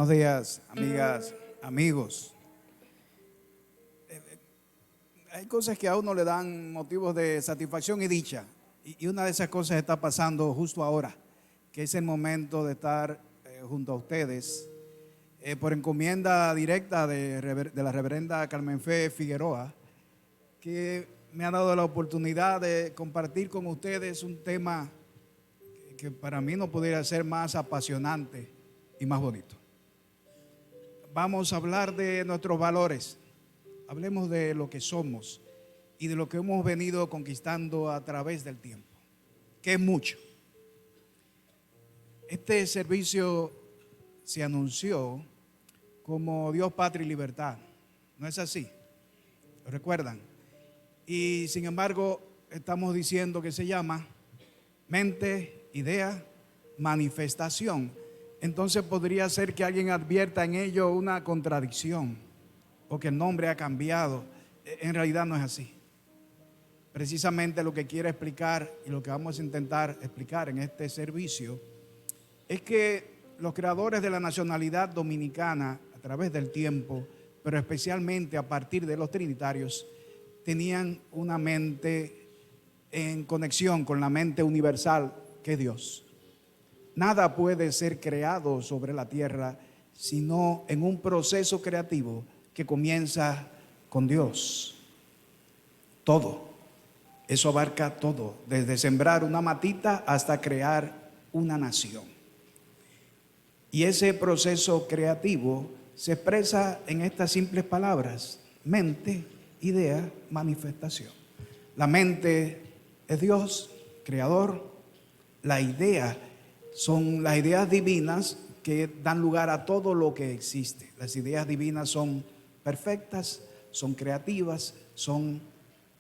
Buenos días, amigas, amigos. Hay cosas que a uno le dan motivos de satisfacción y dicha. Y una de esas cosas está pasando justo ahora, que es el momento de estar junto a ustedes por encomienda directa de la reverenda Carmen Fe Figueroa, que me ha dado la oportunidad de compartir con ustedes un tema que para mí no pudiera ser más apasionante y más bonito. Vamos a hablar de nuestros valores. Hablemos de lo que somos y de lo que hemos venido conquistando a través del tiempo, que es mucho. Este servicio se anunció como Dios, Patria y Libertad. ¿No es así? ¿Lo recuerdan? Y sin embargo, estamos diciendo que se llama mente, idea, manifestación. Entonces podría ser que alguien advierta en ello una contradicción o que el nombre ha cambiado. En realidad no es así. Precisamente lo que quiero explicar y lo que vamos a intentar explicar en este servicio es que los creadores de la nacionalidad dominicana a través del tiempo, pero especialmente a partir de los trinitarios, tenían una mente en conexión con la mente universal que es Dios. Nada puede ser creado sobre la tierra sino en un proceso creativo que comienza con Dios. Todo, eso abarca todo, desde sembrar una matita hasta crear una nación. Y ese proceso creativo se expresa en estas simples palabras: mente, idea, manifestación. La mente es Dios, creador. La idea son las ideas divinas que dan lugar a todo lo que existe. Las ideas divinas son perfectas, son creativas, son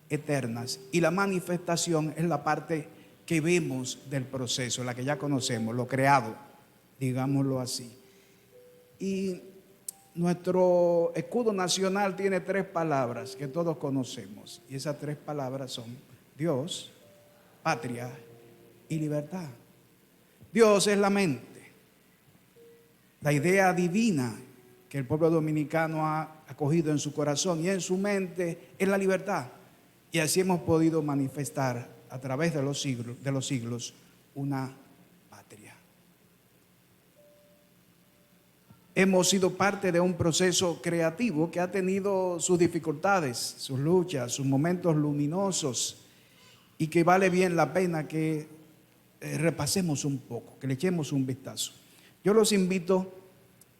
eternas. Y la manifestación es la parte que vemos del proceso, la que ya conocemos, lo creado, digámoslo así. Y nuestro escudo nacional tiene 3 palabras que todos conocemos. Y esas 3 palabras son Dios, patria y libertad. Dios es la mente, la idea divina que el pueblo dominicano ha acogido en su corazón y en su mente es la libertad. Y así hemos podido manifestar a través de los siglos una patria. Hemos sido parte de un proceso creativo que ha tenido sus dificultades, sus luchas, sus momentos luminosos, y que vale bien la pena que repasemos un poco, que le echemos un vistazo. Yo los invito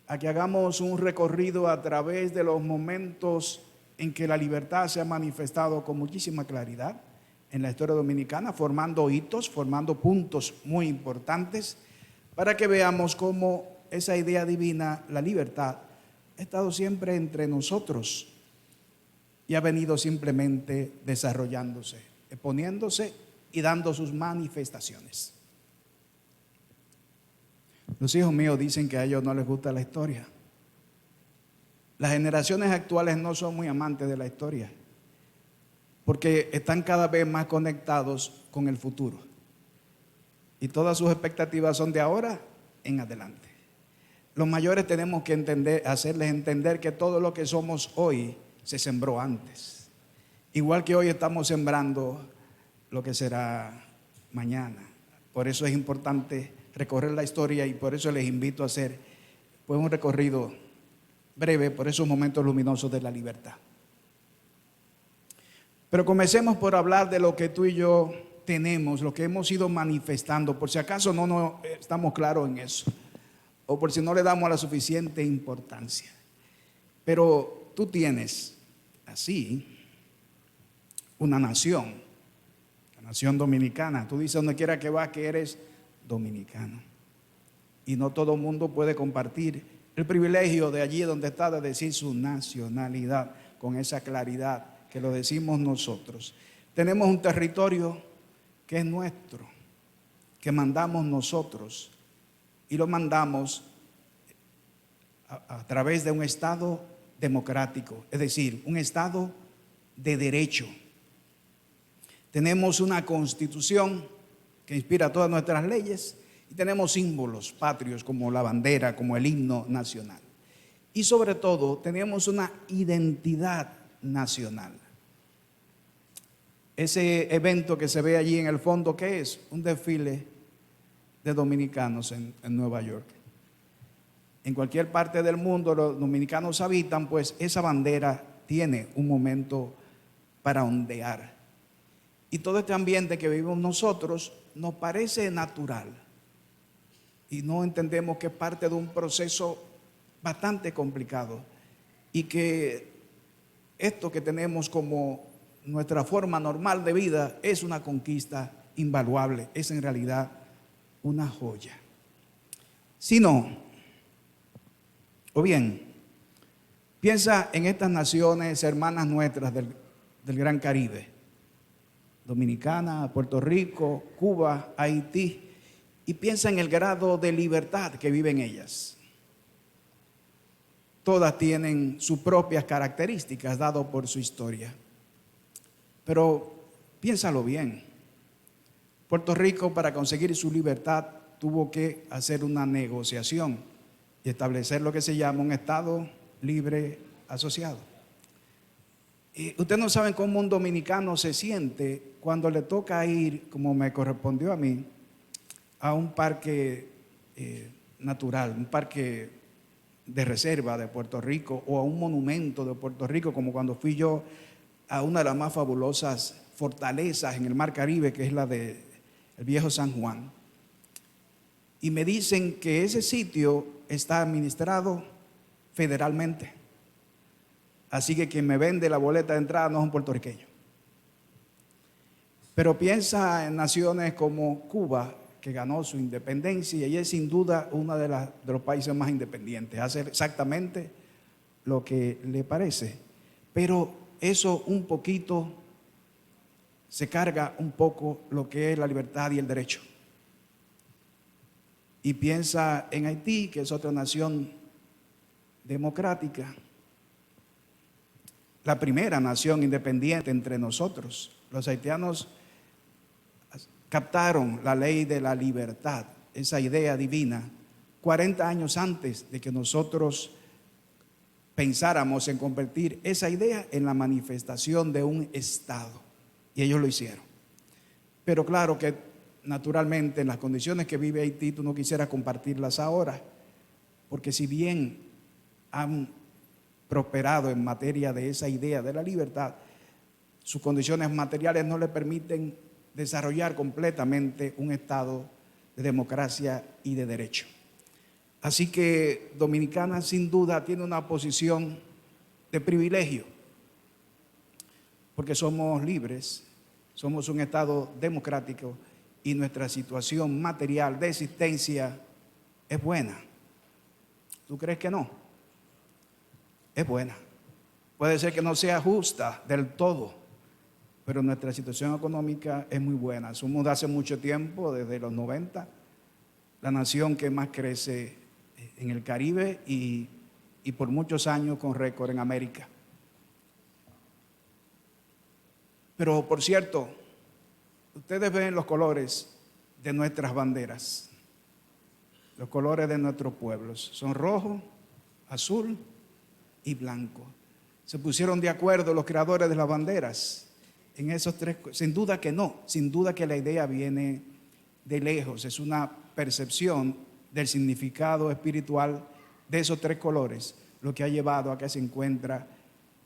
a que hagamos un recorrido a través de los momentos en que la libertad se ha manifestado con muchísima claridad en la historia dominicana, formando hitos, formando puntos muy importantes, para que veamos cómo esa idea divina, la libertad, ha estado siempre entre nosotros y ha venido simplemente desarrollándose, exponiéndose y dando sus manifestaciones. Los hijos míos dicen que a ellos no les gusta la historia. Las generaciones actuales no son muy amantes de la historia, porque están cada vez más conectados con el futuro. Y todas sus expectativas son de ahora en adelante. Los mayores tenemos que hacerles entender que todo lo que somos hoy se sembró antes. Igual que hoy estamos sembrando lo que será mañana. Por eso es importante recorrer la historia y por eso les invito a hacer pues un recorrido breve por esos momentos luminosos de la libertad. Pero comencemos por hablar de lo que tú y yo tenemos, lo que hemos ido manifestando, por si acaso no estamos claros en eso, o por si no le damos la suficiente importancia. Pero tú tienes así una nación, la nación dominicana. Tú dices donde quiera que vas que eres dominicano. Y no todo el mundo puede compartir el privilegio de allí donde está de decir su nacionalidad con esa claridad que lo decimos nosotros. Tenemos un territorio que es nuestro, que mandamos nosotros y lo mandamos a través de un Estado democrático, es decir, un Estado de derecho. Tenemos una Constitución que inspira todas nuestras leyes Y tenemos símbolos patrios como la bandera, como el himno nacional. Y sobre todo tenemos una identidad nacional. Ese evento que se ve allí en el fondo, ¿qué es? Un desfile de dominicanos en Nueva York. En cualquier parte del mundo los dominicanos habitan, pues esa bandera tiene un momento para ondear. Y todo este ambiente que vivimos nosotros nos parece natural. Y no entendemos que es parte de un proceso bastante complicado. Y que esto que tenemos como nuestra forma normal de vida es una conquista invaluable. Es en realidad una joya. Si no, o bien, piensa en estas naciones hermanas nuestras del Gran Caribe, Dominicana, Puerto Rico, Cuba, Haití, y piensa en el grado de libertad que viven ellas. Todas tienen sus propias características dadas por su historia. Pero piénsalo bien. Puerto Rico, para conseguir su libertad, tuvo que hacer una negociación y establecer lo que se llama un Estado libre asociado. Y ustedes no saben cómo un dominicano se siente cuando le toca ir, como me correspondió a mí, a un parque natural, un parque de reserva de Puerto Rico o a un monumento de Puerto Rico, como cuando fui yo a una de las más fabulosas fortalezas en el Mar Caribe, que es la del Viejo San Juan. Y me dicen que ese sitio está administrado federalmente. Así que quien me vende la boleta de entrada no es un puertorriqueño. Pero piensa en naciones como Cuba, que ganó su independencia y es sin duda uno de los países más independientes. Hace exactamente lo que le parece. Pero eso un poquito se carga un poco lo que es la libertad y el derecho. Y piensa en Haití, que es otra nación democrática, la primera nación independiente entre nosotros. Los haitianos captaron la ley de la libertad, esa idea divina, 40 años antes de que nosotros pensáramos en convertir esa idea en la manifestación de un Estado. Y ellos lo hicieron. Pero claro que naturalmente en las condiciones que vive Haití tú no quisieras compartirlas ahora, porque si bien han prosperado en materia de esa idea de la libertad, sus condiciones materiales no le permiten desarrollar completamente un estado de democracia y de derecho. Así que Dominicana sin duda tiene una posición de privilegio, porque somos libres, somos un estado democrático y nuestra situación material de existencia es buena. ¿Tú crees que no? Es buena. Puede ser que no sea justa del todo, pero nuestra situación económica es muy buena. Somos de hace mucho tiempo, desde los 90, la nación que más crece en el Caribe y por muchos años con récord en América. Pero por cierto, ustedes ven los colores de nuestras banderas, los colores de nuestros pueblos, son rojo, azul y blanco. Se pusieron de acuerdo los creadores de las banderas en esos tres. Sin duda que no, sin duda que la idea viene de lejos, es una percepción del significado espiritual de esos tres colores, lo que ha llevado a que se encuentra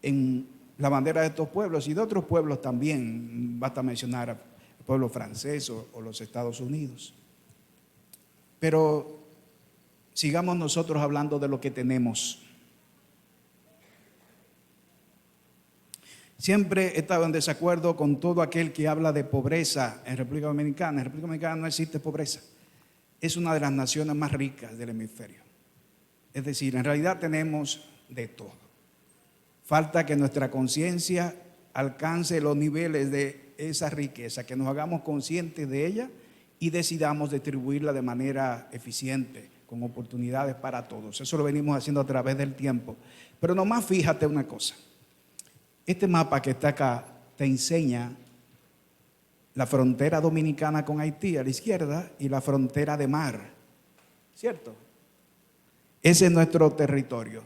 en la bandera de estos pueblos y de otros pueblos también. Basta mencionar al pueblo francés o los Estados Unidos. Pero sigamos nosotros hablando de lo que tenemos. Siempre he estado en desacuerdo con todo aquel que habla de pobreza en República Dominicana. En República Dominicana no existe pobreza. Es una de las naciones más ricas del hemisferio. Es decir, en realidad tenemos de todo. Falta que nuestra conciencia alcance los niveles de esa riqueza, que nos hagamos conscientes de ella y decidamos distribuirla de manera eficiente, con oportunidades para todos. Eso lo venimos haciendo a través del tiempo. Pero nomás fíjate una cosa. Este mapa que está acá te enseña la frontera dominicana con Haití a la izquierda y la frontera de mar, ¿cierto? Ese es nuestro territorio.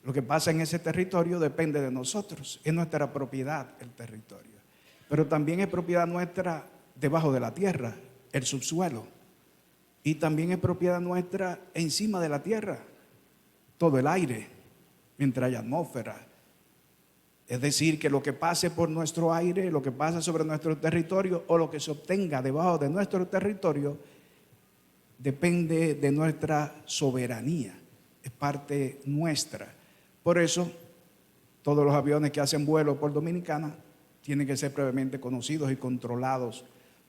Lo que pasa en ese territorio depende de nosotros, es nuestra propiedad el territorio. Pero también es propiedad nuestra debajo de la tierra, el subsuelo. Y también es propiedad nuestra encima de la tierra, todo el aire, mientras hay atmósfera. Es decir, que lo que pase por nuestro aire, lo que pasa sobre nuestro territorio o lo que se obtenga debajo de nuestro territorio, depende de nuestra soberanía, es parte nuestra. Por eso, todos los aviones que hacen vuelo por Dominicana tienen que ser previamente conocidos y controlados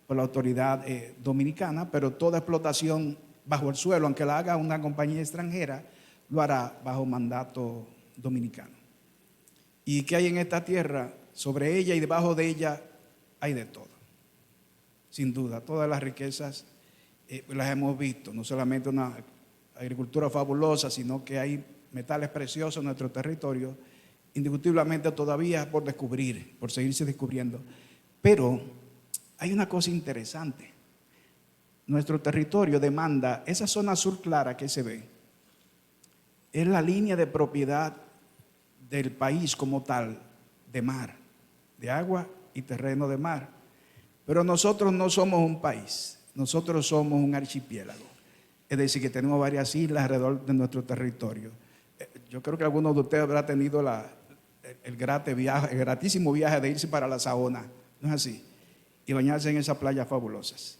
por la autoridad dominicana, pero toda explotación bajo el suelo, aunque la haga una compañía extranjera, lo hará bajo mandato dominicano. ¿Y qué hay en esta tierra? Sobre ella y debajo de ella hay de todo. Sin duda, todas las riquezas las hemos visto, no solamente una agricultura fabulosa, sino que hay metales preciosos en nuestro territorio, indiscutiblemente todavía por descubrir, por seguirse descubriendo. Pero hay una cosa interesante. Nuestro territorio demanda, esa zona azul clara que se ve, es la línea de propiedad del país como tal, de mar, de agua y terreno de mar. Pero nosotros no somos un país, nosotros somos un archipiélago. Es decir, que tenemos varias islas alrededor de nuestro territorio. Yo creo que algunos de ustedes habrán tenido el gratísimo viaje de irse para la Saona, ¿no es así? Y bañarse en esas playas fabulosas.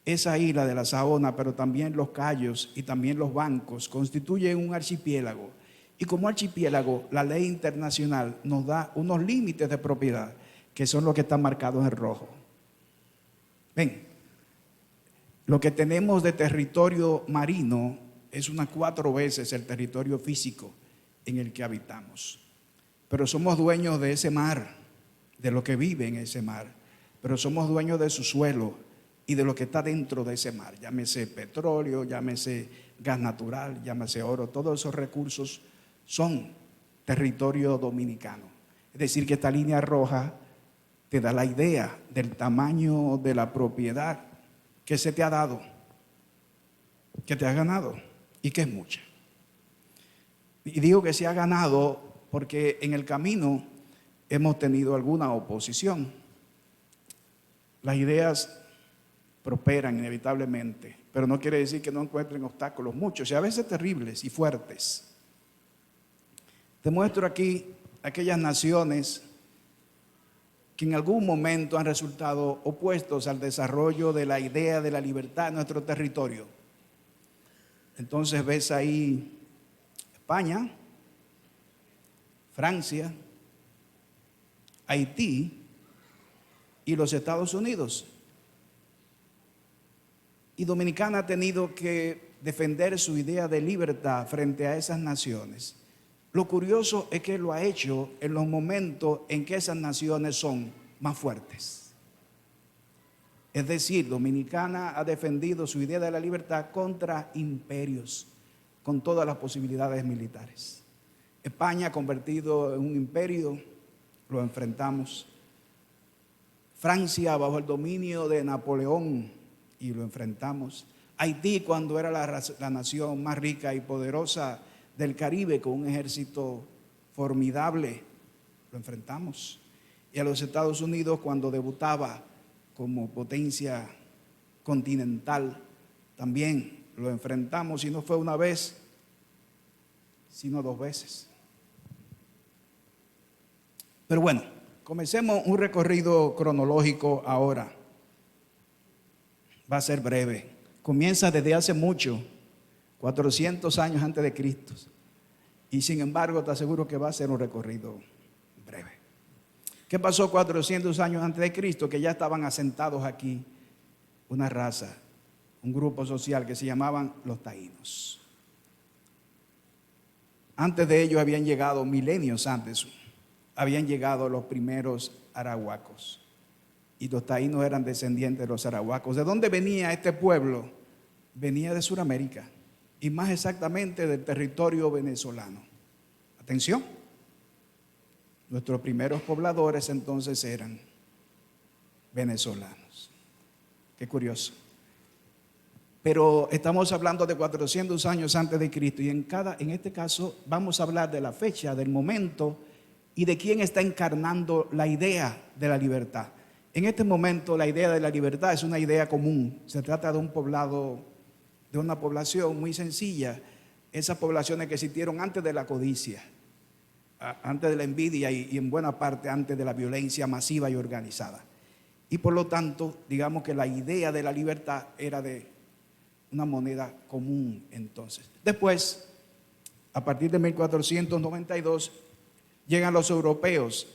Esa isla de la Saona, pero también los cayos y también los bancos, constituyen un archipiélago. Y como archipiélago, la ley internacional nos da unos límites de propiedad, que son los que están marcados en rojo. Ven, lo que tenemos de territorio marino es unas 4 veces el territorio físico en el que habitamos. Pero somos dueños de ese mar, de lo que vive en ese mar. Pero somos dueños de su suelo y de lo que está dentro de ese mar. Llámese petróleo, llámese gas natural, llámese oro. Todos esos recursos son territorio dominicano. Es decir, que esta línea roja te da la idea del tamaño de la propiedad que se te ha dado, que te has ganado y que es mucha. Y digo que se ha ganado porque en el camino hemos tenido alguna oposición. Las ideas prosperan inevitablemente, pero no quiere decir que no encuentren obstáculos, muchos y a veces terribles y fuertes. Te muestro aquí aquellas naciones que en algún momento han resultado opuestos al desarrollo de la idea de la libertad en nuestro territorio. Entonces ves ahí España, Francia, Haití y los Estados Unidos. Y Dominicana ha tenido que defender su idea de libertad frente a esas naciones. Lo curioso es que lo ha hecho en los momentos en que esas naciones son más fuertes. Es decir, Dominicana ha defendido su idea de la libertad contra imperios, con todas las posibilidades militares. España convertido en un imperio, lo enfrentamos. Francia bajo el dominio de Napoleón y lo enfrentamos. Haití cuando era la nación más rica y poderosa del Caribe con un ejército formidable, lo enfrentamos. Y a los Estados Unidos cuando debutaba como potencia continental, también lo enfrentamos y no fue una vez, sino 2 veces. Pero bueno, comencemos un recorrido cronológico ahora. Va a ser breve. Comienza desde hace mucho, 400 años antes de Cristo. Y sin embargo, te aseguro que va a ser un recorrido breve. ¿Qué pasó 400 años antes de Cristo? Que ya estaban asentados aquí una raza, un grupo social que se llamaban los taínos. Antes de ellos habían llegado, milenios antes, habían llegado los primeros arahuacos. Y los taínos eran descendientes de los arahuacos. ¿De dónde venía este pueblo? Venía de Sudamérica y más exactamente del territorio venezolano. Atención, nuestros primeros pobladores entonces eran venezolanos. Qué curioso. Pero estamos hablando de 400 años antes de Cristo, y en este caso vamos a hablar de la fecha, del momento y de quién está encarnando la idea de la libertad. En este momento la idea de la libertad es una idea común. Se trata de un poblado, de una población muy sencilla, esas poblaciones que existieron antes de la codicia, antes de la envidia y en buena parte antes de la violencia masiva y organizada. Y por lo tanto, digamos que la idea de la libertad era de una moneda común entonces. Después, a partir de 1492, llegan los europeos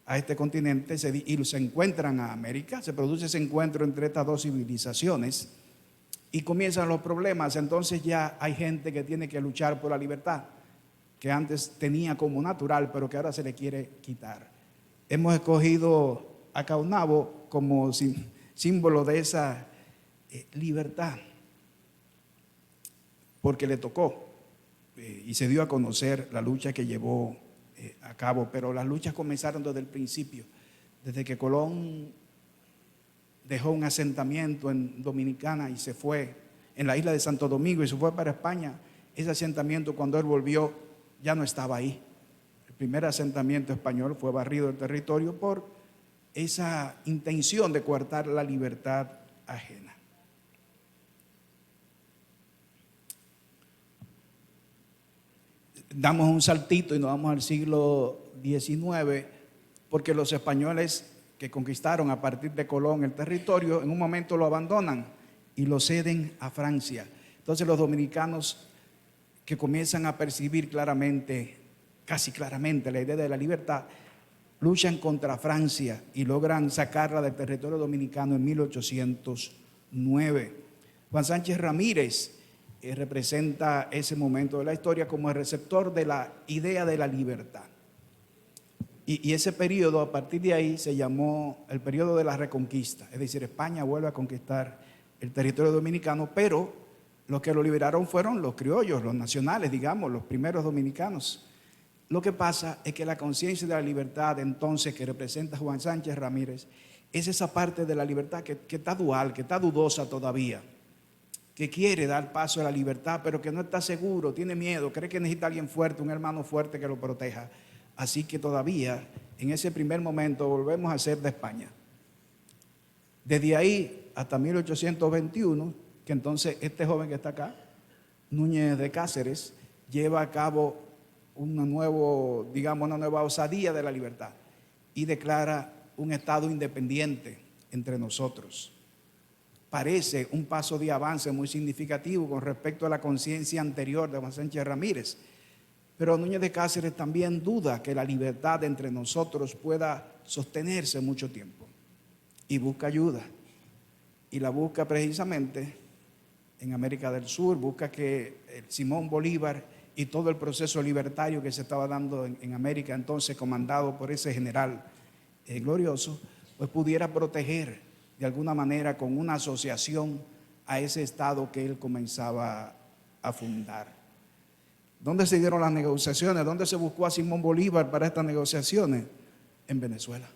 a este continente y se encuentran a América. Se produce ese encuentro entre estas dos civilizaciones y comienzan los problemas. Entonces ya hay gente que tiene que luchar por la libertad, que antes tenía como natural, pero que ahora se le quiere quitar. Hemos escogido a Caunabo como símbolo de esa libertad, porque le tocó y se dio a conocer la lucha que llevó a cabo, pero las luchas comenzaron desde el principio, desde que Colón dejó un asentamiento en Dominicana y se fue en la isla de Santo Domingo y se fue para España. Ese asentamiento, cuando él volvió, ya no estaba ahí. El primer asentamiento español fue barrido del territorio por esa intención de coartar la libertad ajena. Damos un saltito y nos vamos al siglo XIX, porque los españoles que conquistaron a partir de Colón el territorio, en un momento lo abandonan y lo ceden a Francia. Entonces los dominicanos, que comienzan a percibir claramente, casi claramente, la idea de la libertad, luchan contra Francia y logran sacarla del territorio dominicano en 1809. Juan Sánchez Ramírez representa ese momento de la historia como el receptor de la idea de la libertad. Y ese periodo, a partir de ahí, se llamó el periodo de la Reconquista. Es decir, España vuelve a conquistar el territorio dominicano, pero los que lo liberaron fueron los criollos, los nacionales, digamos, los primeros dominicanos. Lo que pasa es que la conciencia de la libertad entonces que representa Juan Sánchez Ramírez es esa parte de la libertad que está dual, que está dudosa todavía, que quiere dar paso a la libertad, pero que no está seguro, tiene miedo, cree que necesita alguien fuerte, un hermano fuerte que lo proteja. Así que todavía, en ese primer momento, volvemos a ser de España. Desde ahí hasta 1821, que entonces este joven que está acá, Núñez de Cáceres, lleva a cabo una nueva osadía de la libertad y declara un Estado independiente entre nosotros. Parece un paso de avance muy significativo con respecto a la conciencia anterior de Juan Sánchez Ramírez. Pero Núñez de Cáceres también duda que la libertad entre nosotros pueda sostenerse mucho tiempo y busca ayuda. Y la busca precisamente en América del Sur, busca que Simón Bolívar y todo el proceso libertario que se estaba dando en América, entonces comandado por ese general glorioso, pues pudiera proteger de alguna manera con una asociación a ese Estado que él comenzaba a fundar. ¿Dónde se dieron las negociaciones? ¿Dónde se buscó a Simón Bolívar para estas negociaciones? En Venezuela.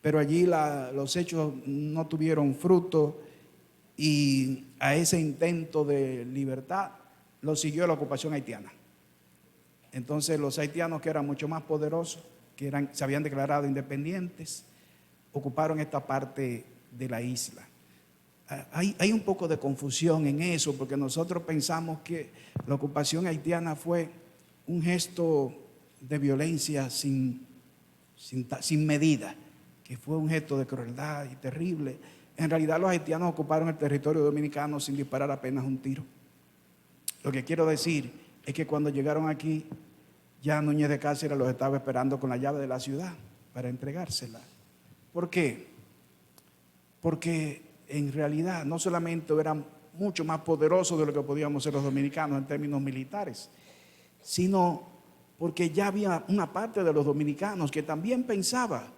Pero allí los hechos no tuvieron fruto y a ese intento de libertad lo siguió la ocupación haitiana. Entonces los haitianos, que eran mucho más poderosos, se habían declarado independientes, ocuparon esta parte de la isla. Hay un poco de confusión en eso, porque nosotros pensamos que la ocupación haitiana fue un gesto de violencia sin medida, que fue un gesto de crueldad y terrible. En realidad los haitianos ocuparon el territorio dominicano sin disparar apenas un tiro. Lo que quiero decir es que cuando llegaron aquí, ya Núñez de Cáceres los estaba esperando con la llave de la ciudad para entregársela. ¿Por qué? Porque en realidad no solamente eran mucho más poderosos de lo que podíamos ser los dominicanos en términos militares, sino porque ya había una parte de los dominicanos que también pensaba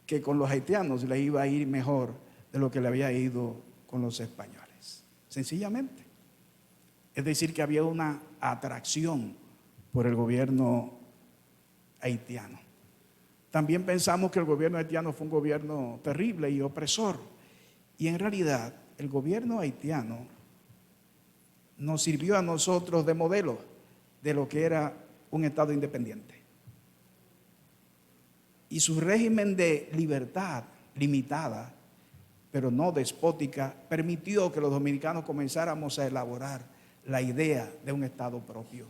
que con los haitianos le iba a ir mejor de lo que le había ido con los españoles. Sencillamente. Es decir, que había una atracción por el gobierno haitiano. También pensamos que el gobierno haitiano fue un gobierno terrible y opresor. Y en realidad el gobierno haitiano nos sirvió a nosotros de modelo de lo que era un Estado independiente. Y su régimen de libertad limitada, pero no despótica, permitió que los dominicanos comenzáramos a elaborar la idea de un Estado propio.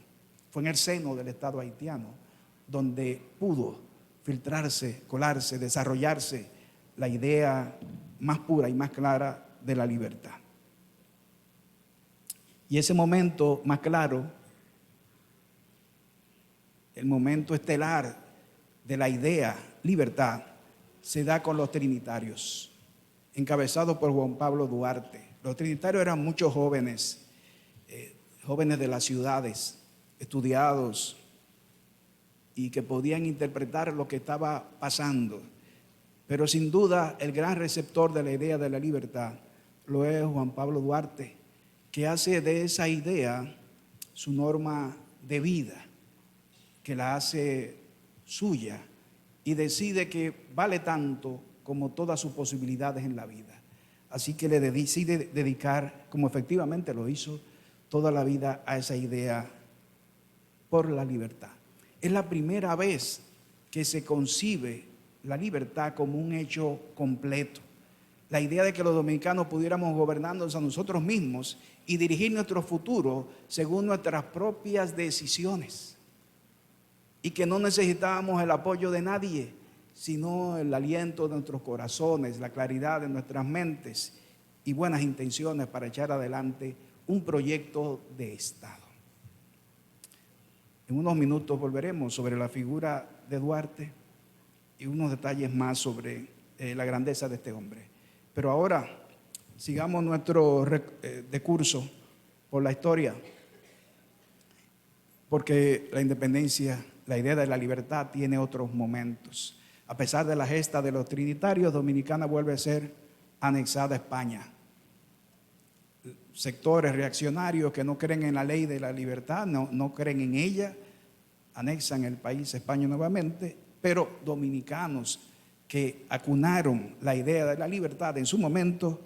Fue en el seno del Estado haitiano donde pudo filtrarse, colarse, desarrollarse la idea más pura y más clara de la libertad. Y ese momento más claro, el momento estelar de la idea libertad, se da con los trinitarios, encabezados por Juan Pablo Duarte. Los trinitarios eran muchos jóvenes, jóvenes de las ciudades, estudiados, y que podían interpretar lo que estaba pasando. Pero sin duda el gran receptor de la idea de la libertad lo es Juan Pablo Duarte, que hace de esa idea su norma de vida, que la hace suya y decide que vale tanto como todas sus posibilidades en la vida. Así que le decide dedicar, como efectivamente lo hizo, toda la vida a esa idea por la libertad. Es la primera vez que se concibe la libertad como un hecho completo. La idea de que los dominicanos pudiéramos gobernarnos a nosotros mismos y dirigir nuestro futuro según nuestras propias decisiones. Y que no necesitábamos el apoyo de nadie, sino el aliento de nuestros corazones, la claridad de nuestras mentes y buenas intenciones para echar adelante un proyecto de Estado. En unos minutos volveremos sobre la figura de Duarte y unos detalles más sobre la grandeza de este hombre. Pero ahora sigamos nuestro decurso por la historia, porque la independencia, la idea de la libertad tiene otros momentos. A pesar de la gesta de los trinitarios, Dominicana vuelve a ser anexada a España. Sectores reaccionarios que no creen en la ley de la libertad, no creen en ella, anexan el país a España nuevamente, pero dominicanos que acunaron la idea de la libertad en su momento,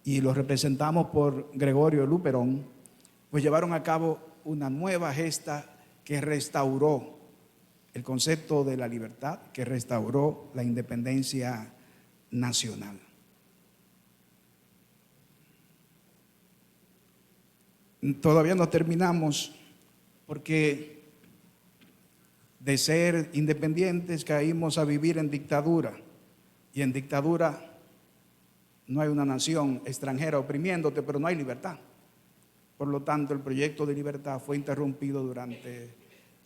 y los representamos por Gregorio Luperón, pues llevaron a cabo una nueva gesta que restauró el concepto de la libertad, que restauró la independencia nacional. Todavía no terminamos, porque de ser independientes caímos a vivir en dictadura, y en dictadura no hay una nación extranjera oprimiéndote, pero no hay libertad. Por lo tanto, el proyecto de libertad fue interrumpido durante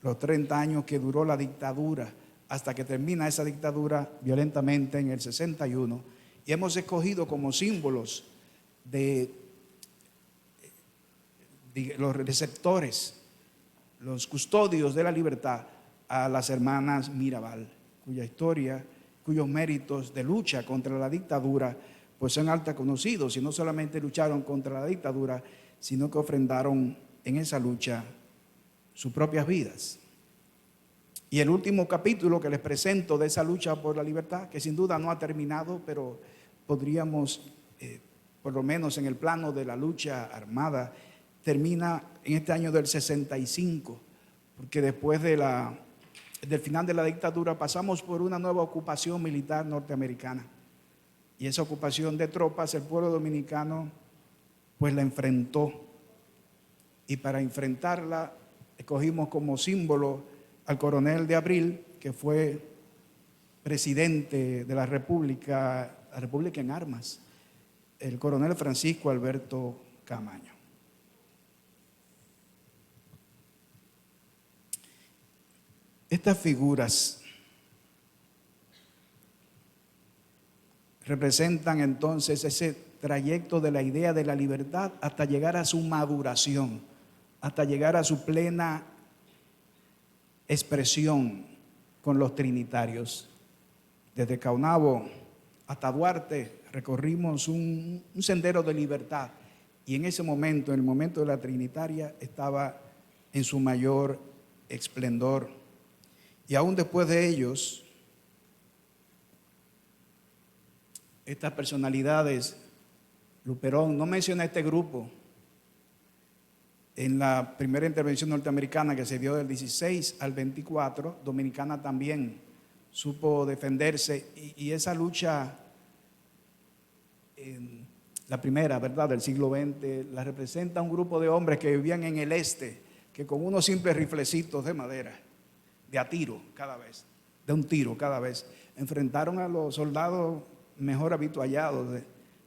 los 30 años que duró la dictadura, hasta que termina esa dictadura violentamente en el 61, y hemos escogido como símbolos de los receptores, los custodios de la libertad, a las hermanas Mirabal, cuya historia, cuyos méritos de lucha contra la dictadura pues son alta conocidos, y no solamente lucharon contra la dictadura, sino que ofrendaron en esa lucha sus propias vidas. Y el último capítulo que les presento de esa lucha por la libertad, que sin duda no ha terminado, pero podríamos, por lo menos en el plano de la lucha armada, termina en este año del 65, porque después del final de la dictadura pasamos por una nueva ocupación militar norteamericana. Y esa ocupación de tropas, el pueblo dominicano pues la enfrentó. Y para enfrentarla escogimos como símbolo al coronel de Abril, que fue presidente de la República en armas, el coronel Francisco Alberto Camaño. Estas figuras representan entonces ese trayecto de la idea de la libertad hasta llegar a su maduración, hasta llegar a su plena expresión con los trinitarios. Desde Caunabo hasta Duarte recorrimos un sendero de libertad, y en ese momento, en el momento de la trinitaria, estaba en su mayor esplendor. Y aún después de ellos, estas personalidades, Luperón, no menciona este grupo en la primera intervención norteamericana que se dio del 16 al 24, Dominicana también supo defenderse y esa lucha, la primera, ¿verdad?, del siglo XX, la representa un grupo de hombres que vivían en el este, que con unos simples riflecitos de madera, de a tiro cada vez, de un tiro cada vez, enfrentaron a los soldados mejor habituallados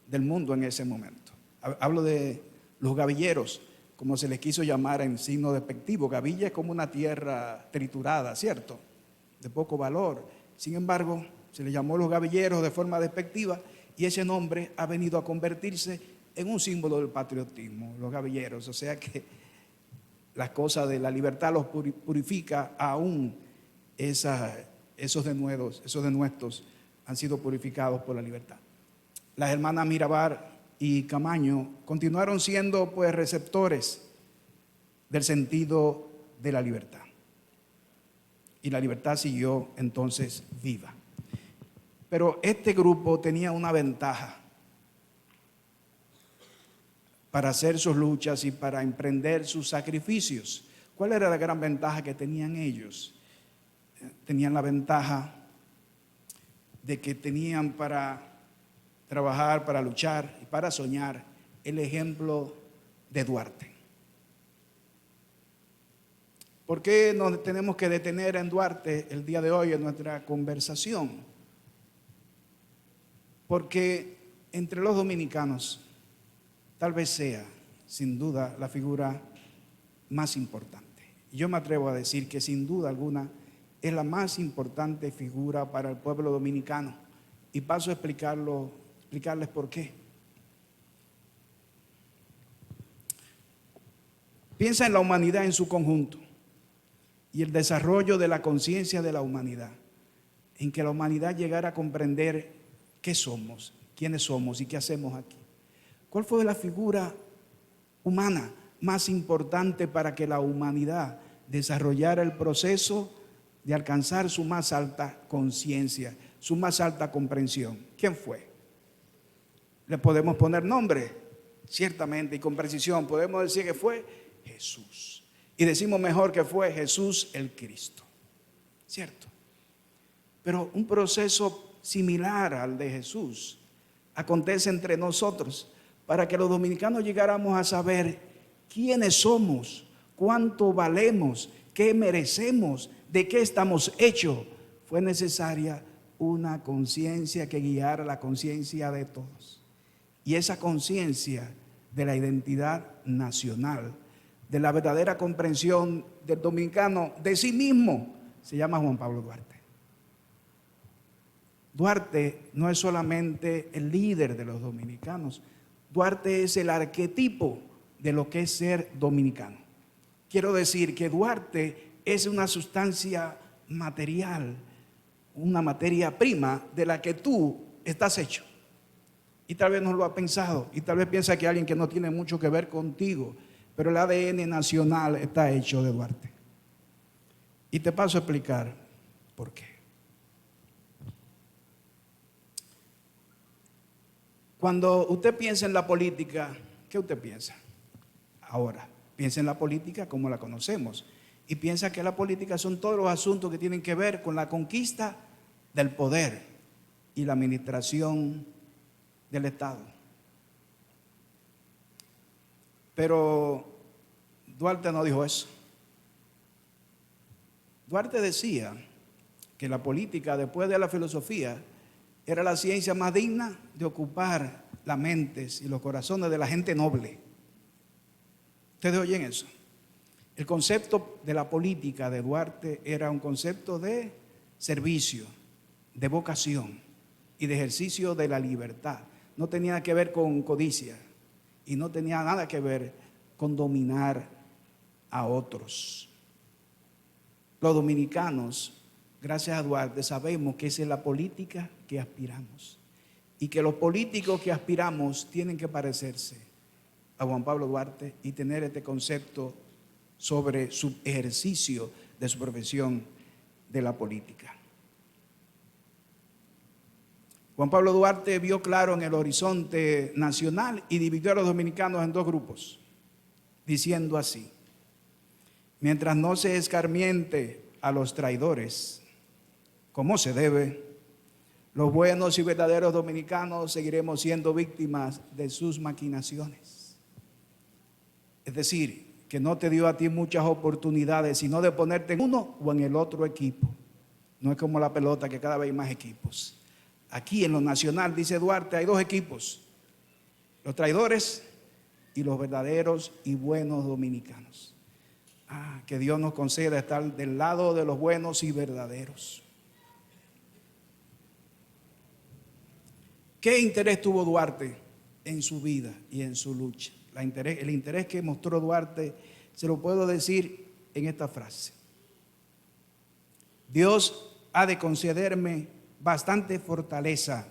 del mundo en ese momento. Hablo de los gavilleros, como se les quiso llamar en signo despectivo. Gavilla es como una tierra triturada, ¿cierto?, de poco valor. Sin embargo, se les llamó los gavilleros de forma despectiva y ese nombre ha venido a convertirse en un símbolo del patriotismo, los gavilleros. O sea que las cosas de la libertad los purifica aún esos denuestos han sido purificados por la libertad. Las hermanas Mirabal y Camaño continuaron siendo pues receptores del sentido de la libertad. Y la libertad siguió entonces viva. Pero este grupo tenía una ventaja para hacer sus luchas y para emprender sus sacrificios. ¿Cuál era la gran ventaja que tenían ellos? Tenían la ventaja de que tenían para trabajar, para luchar y para soñar el ejemplo de Duarte. ¿Por qué nos tenemos que detener en Duarte el día de hoy en nuestra conversación? Porque entre los dominicanos tal vez sea, sin duda, la figura más importante. Y yo me atrevo a decir que sin duda alguna es la más importante figura para el pueblo dominicano. Y paso a explicarles por qué. Piensa en la humanidad en su conjunto y el desarrollo de la conciencia de la humanidad, en que la humanidad llegara a comprender qué somos, quiénes somos y qué hacemos aquí. ¿Cuál fue la figura humana más importante para que la humanidad desarrollara el proceso de alcanzar su más alta conciencia, su más alta comprensión? ¿Quién fue? Le podemos poner nombre, ciertamente, y con precisión. Podemos decir que fue Jesús. Y decimos mejor que fue Jesús el Cristo, ¿cierto? Pero un proceso similar al de Jesús acontece entre nosotros para que los dominicanos llegáramos a saber quiénes somos, cuánto valemos, qué merecemos, de qué estamos hechos. Fue necesaria una conciencia que guiara la conciencia de todos. Y esa conciencia de la identidad nacional, de la verdadera comprensión del dominicano de sí mismo, se llama Juan Pablo Duarte. Duarte no es solamente el líder de los dominicanos, Duarte es el arquetipo de lo que es ser dominicano. Quiero decir que Duarte es una sustancia material, una materia prima de la que tú estás hecho. Y tal vez no lo ha pensado, y tal vez piensa que alguien que no tiene mucho que ver contigo, pero el ADN nacional está hecho de Duarte. Y te paso a explicar por qué. Cuando usted piensa en la política, ¿qué usted piensa? Ahora, piensa en la política como la conocemos y piensa que la política son todos los asuntos que tienen que ver con la conquista del poder y la administración del Estado. Pero Duarte no dijo eso. Duarte decía que la política, después de la filosofía, era la ciencia más digna de ocupar las mentes y los corazones de la gente noble. ¿Ustedes oyen eso? El concepto de la política de Duarte era un concepto de servicio, de vocación y de ejercicio de la libertad. No tenía que ver con codicia y no tenía nada que ver con dominar a otros. Los dominicanos, gracias a Duarte, sabemos que esa es la política que aspiramos y que los políticos que aspiramos tienen que parecerse a Juan Pablo Duarte y tener este concepto sobre su ejercicio de su profesión de la política. Juan Pablo Duarte vio claro en el horizonte nacional y dividió a los dominicanos en dos grupos, diciendo así: mientras no se escarmiente a los traidores, como se debe, los buenos y verdaderos dominicanos seguiremos siendo víctimas de sus maquinaciones. Es decir, que no te dio a ti muchas oportunidades, sino de ponerte en uno o en el otro equipo. No es como la pelota, que cada vez hay más equipos. Aquí en lo nacional, dice Duarte, hay dos equipos: los traidores y los verdaderos y buenos dominicanos. Que Dios nos conceda estar del lado de los buenos y verdaderos. ¿Qué interés tuvo Duarte en su vida y en su lucha? El interés que mostró Duarte se lo puedo decir en esta frase: Dios ha de concederme bastante fortaleza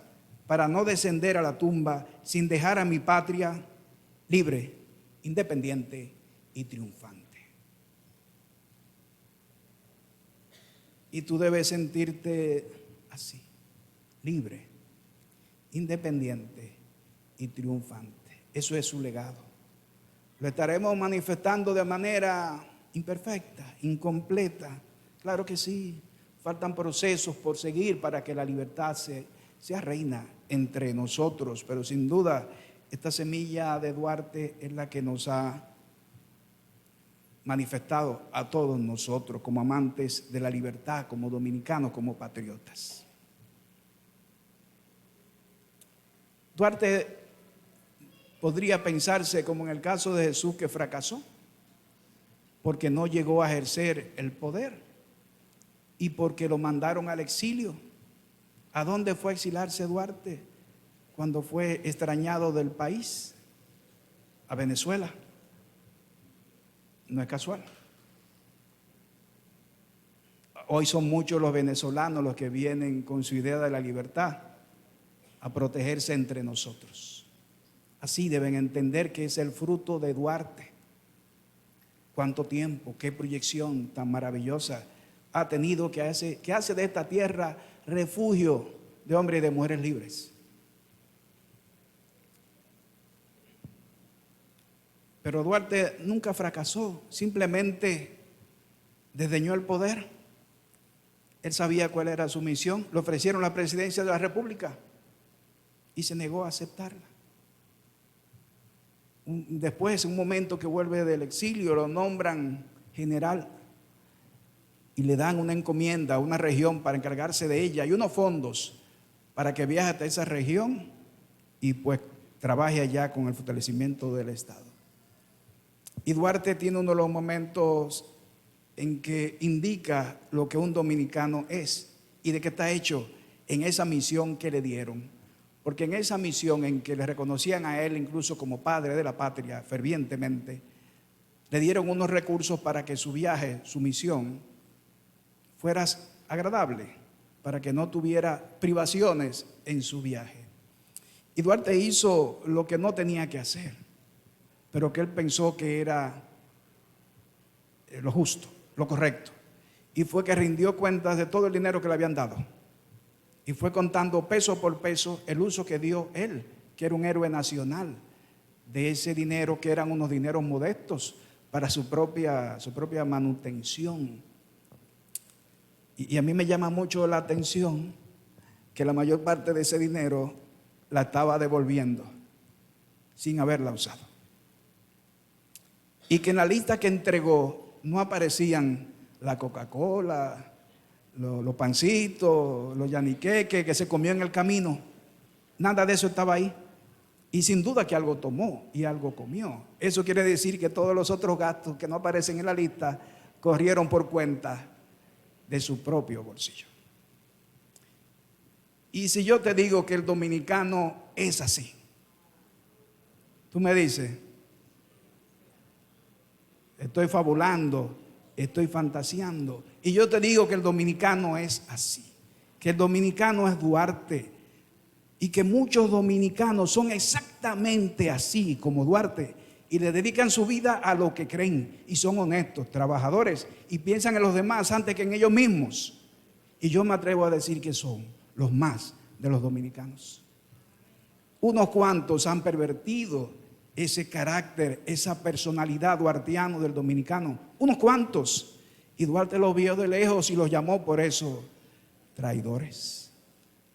para no descender a la tumba sin dejar a mi patria libre, independiente y triunfante. Y tú debes sentirte así, libre, independiente y triunfante. Eso es su legado. Lo estaremos manifestando de manera imperfecta, incompleta. Claro que sí, faltan procesos por seguir para que la libertad sea reina entre nosotros, pero sin duda esta semilla de Duarte es la que nos ha manifestado a todos nosotros como amantes de la libertad, como dominicanos, como patriotas. Duarte podría pensarse como en el caso de Jesús, que fracasó porque no llegó a ejercer el poder y porque lo mandaron al exilio. ¿A dónde fue a exiliarse Duarte cuando fue extrañado del país? A Venezuela. No es casual. Hoy son muchos los venezolanos los que vienen con su idea de la libertad a protegerse entre nosotros. Así deben entender que es el fruto de Duarte. Cuánto tiempo, qué proyección tan maravillosa ha tenido, que hace de esta tierra refugio de hombres y de mujeres libres. Pero Duarte nunca fracasó, simplemente desdeñó el poder. Él sabía cuál era su misión. Le ofrecieron la presidencia de la República y se negó a aceptarla. Después, en un momento que vuelve del exilio, lo nombran general y le dan una encomienda a una región para encargarse de ella y unos fondos para que viaje hasta esa región y pues trabaje allá con el fortalecimiento del Estado. Y Duarte tiene uno de los momentos en que indica lo que un dominicano es y de qué está hecho en esa misión que le dieron. Porque en esa misión en que le reconocían a él incluso como padre de la patria fervientemente, le dieron unos recursos para que su viaje, su misión, fuera agradable, para que no tuviera privaciones en su viaje. Y Duarte hizo lo que no tenía que hacer, pero que él pensó que era lo justo, lo correcto. Y fue que rindió cuentas de todo el dinero que le habían dado. Y fue contando peso por peso el uso que dio él, que era un héroe nacional, de ese dinero que eran unos dineros modestos para su propia manutención. Y a mí me llama mucho la atención que la mayor parte de ese dinero la estaba devolviendo sin haberla usado. Y que en la lista que entregó no aparecían la Coca-Cola, los pancitos, los yaniqueques que se comió en el camino. Nada de eso estaba ahí. Y sin duda que algo tomó y algo comió. Eso quiere decir que todos los otros gastos que no aparecen en la lista corrieron por cuenta de su propio bolsillo. Y si yo te digo que el dominicano es así, tú me dices, estoy fabulando, estoy fantaseando. Y yo te digo que el dominicano es así, que el dominicano es Duarte y que muchos dominicanos son exactamente así como Duarte y le dedican su vida a lo que creen y son honestos, trabajadores y piensan en los demás antes que en ellos mismos. Y yo me atrevo a decir que son los más de los dominicanos. Unos cuantos han pervertido ese carácter, esa personalidad duartiana del dominicano. Unos cuantos. Y Duarte los vio de lejos y los llamó por eso traidores.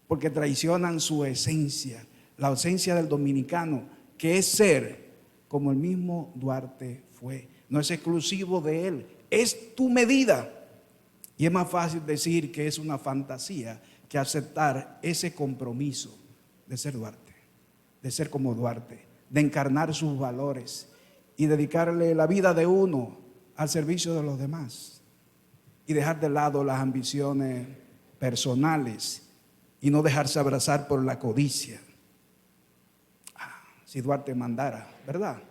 Porque traicionan su esencia, la esencia del dominicano, que es ser como el mismo Duarte fue. No es exclusivo de él, es tu medida. Y es más fácil decir que es una fantasía que aceptar ese compromiso de ser Duarte, de ser como Duarte, de encarnar sus valores y dedicarle la vida de uno al servicio de los demás y dejar de lado las ambiciones personales y no dejarse abrazar por la codicia. Si Duarte mandara, ¿verdad?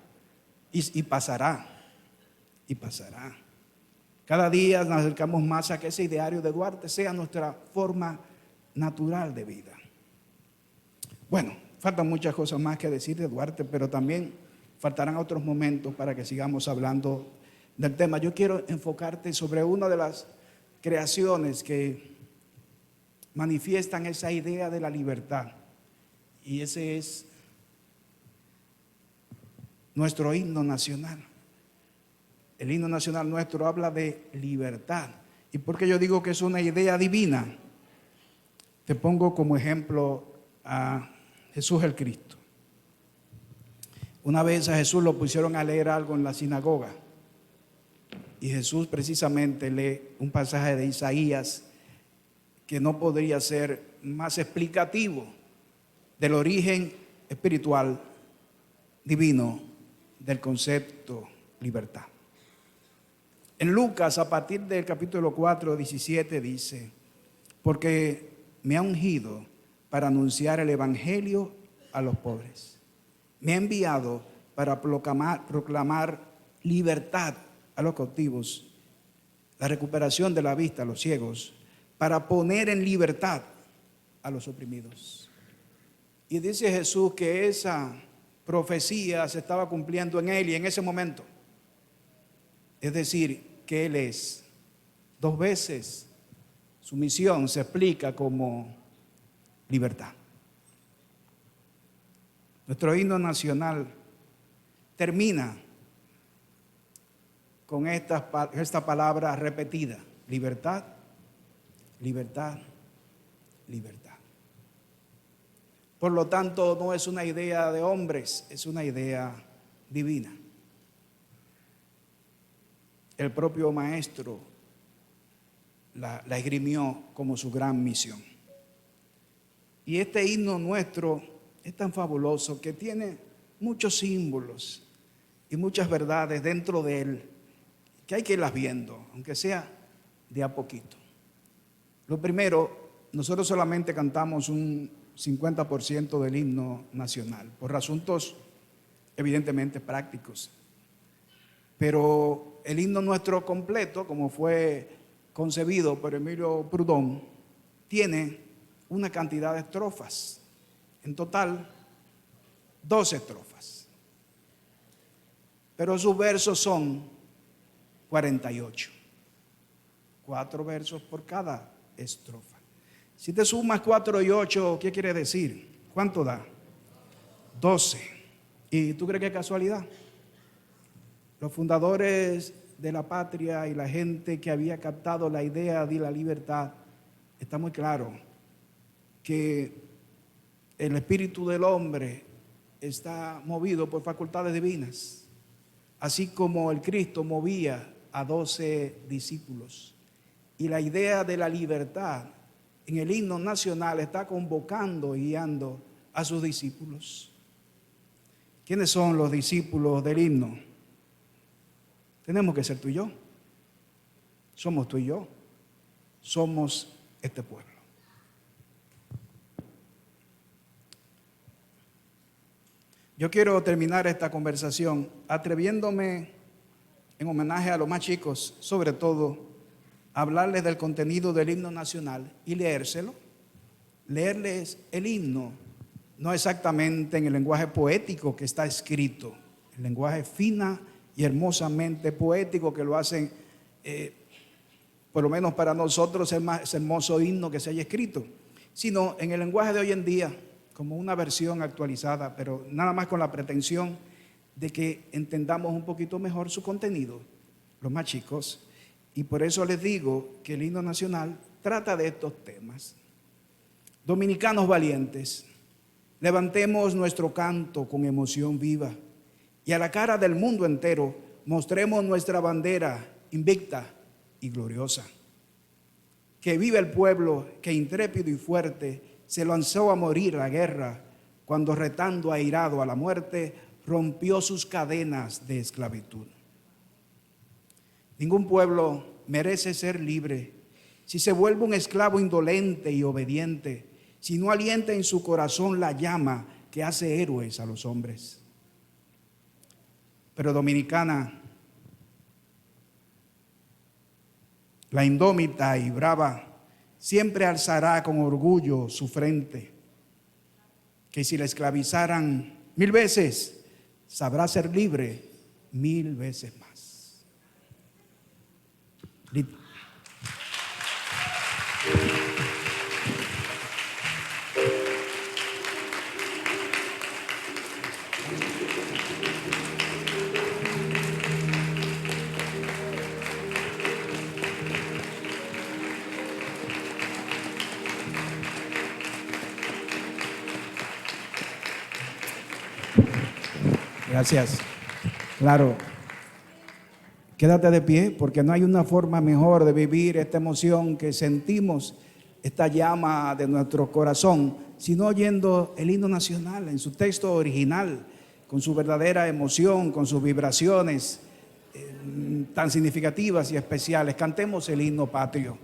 Y pasará, y pasará. Cada día nos acercamos más a que ese ideario de Duarte sea nuestra forma natural de vida. Bueno, faltan muchas cosas más que decir de Duarte, pero también faltarán otros momentos para que sigamos hablando del tema. Yo quiero enfocarte sobre una de las creaciones que manifiestan esa idea de la libertad, y ese es nuestro himno nacional. El himno nacional nuestro habla de libertad. ¿Y por qué yo digo que es una idea divina? Te pongo como ejemplo a Jesús el Cristo. Una vez a Jesús lo pusieron a leer algo en la sinagoga y Jesús precisamente lee un pasaje de Isaías que no podría ser más explicativo del origen espiritual divino del concepto libertad. En Lucas, a partir del capítulo 4, 17, dice: porque me ha ungido para anunciar el evangelio a los pobres. Me ha enviado para proclamar libertad a los cautivos, la recuperación de la vista a los ciegos, para poner en libertad a los oprimidos. Y dice Jesús que esa profecía se estaba cumpliendo en él y en ese momento. Es decir, que él es. Dos veces su misión se explica como libertad. Nuestro himno nacional termina con esta palabra repetida: libertad, libertad, libertad. Por lo tanto, no es una idea de hombres, es una idea divina. El propio maestro la esgrimió como su gran misión. Y este himno nuestro es tan fabuloso que tiene muchos símbolos y muchas verdades dentro de él que hay que irlas viendo, aunque sea de a poquito. Lo primero, nosotros solamente cantamos un 50% del himno nacional, por asuntos evidentemente prácticos. Pero el himno nuestro completo, como fue concebido por Emilio Proudhon, tiene una cantidad de estrofas. En total, 12 estrofas. Pero sus versos son 48. 4 versos por cada estrofa. Si te sumas 4 y 8, ¿qué quiere decir? ¿Cuánto da? 12. ¿Y tú crees que es casualidad? Los fundadores de la patria y la gente que había captado la idea de la libertad, está muy claro que el espíritu del hombre está movido por facultades divinas, así como el Cristo movía a 12 discípulos. Y la idea de la libertad en el himno nacional está convocando y guiando a sus discípulos. ¿Quiénes son los discípulos del himno? Tenemos que ser tú y yo. Somos tú y yo. Somos este pueblo. Yo quiero terminar esta conversación atreviéndome, en homenaje a los más chicos, sobre todo, a hablarles del contenido del himno nacional y leérselo. Leerles el himno, no exactamente en el lenguaje poético que está escrito, el lenguaje fina y hermosamente poético que lo hacen, por lo menos para nosotros, el más hermoso himno que se haya escrito, sino en el lenguaje de hoy en día, como una versión actualizada, pero nada más con la pretensión de que entendamos un poquito mejor su contenido, los más chicos. Y por eso les digo que el himno nacional trata de estos temas. Dominicanos valientes, levantemos nuestro canto con emoción viva y a la cara del mundo entero mostremos nuestra bandera invicta y gloriosa. Que viva el pueblo que intrépido y fuerte se lanzó a morir a la guerra cuando retando airado a la muerte rompió sus cadenas de esclavitud. Ningún pueblo merece ser libre si se vuelve un esclavo indolente y obediente, si no alienta en su corazón la llama que hace héroes a los hombres. Pero dominicana, la indómita y brava, siempre alzará con orgullo su frente, que si la esclavizaran 1000 veces, sabrá ser libre 1000 veces más. Gracias. Claro. Quédate de pie porque no hay una forma mejor de vivir esta emoción que sentimos, esta llama de nuestro corazón, sino oyendo el himno nacional en su texto original, con su verdadera emoción, con sus vibraciones tan significativas y especiales. Cantemos el himno patrio.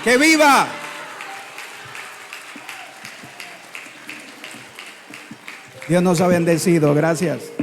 ¡Que viva! Dios nos ha bendecido. Gracias.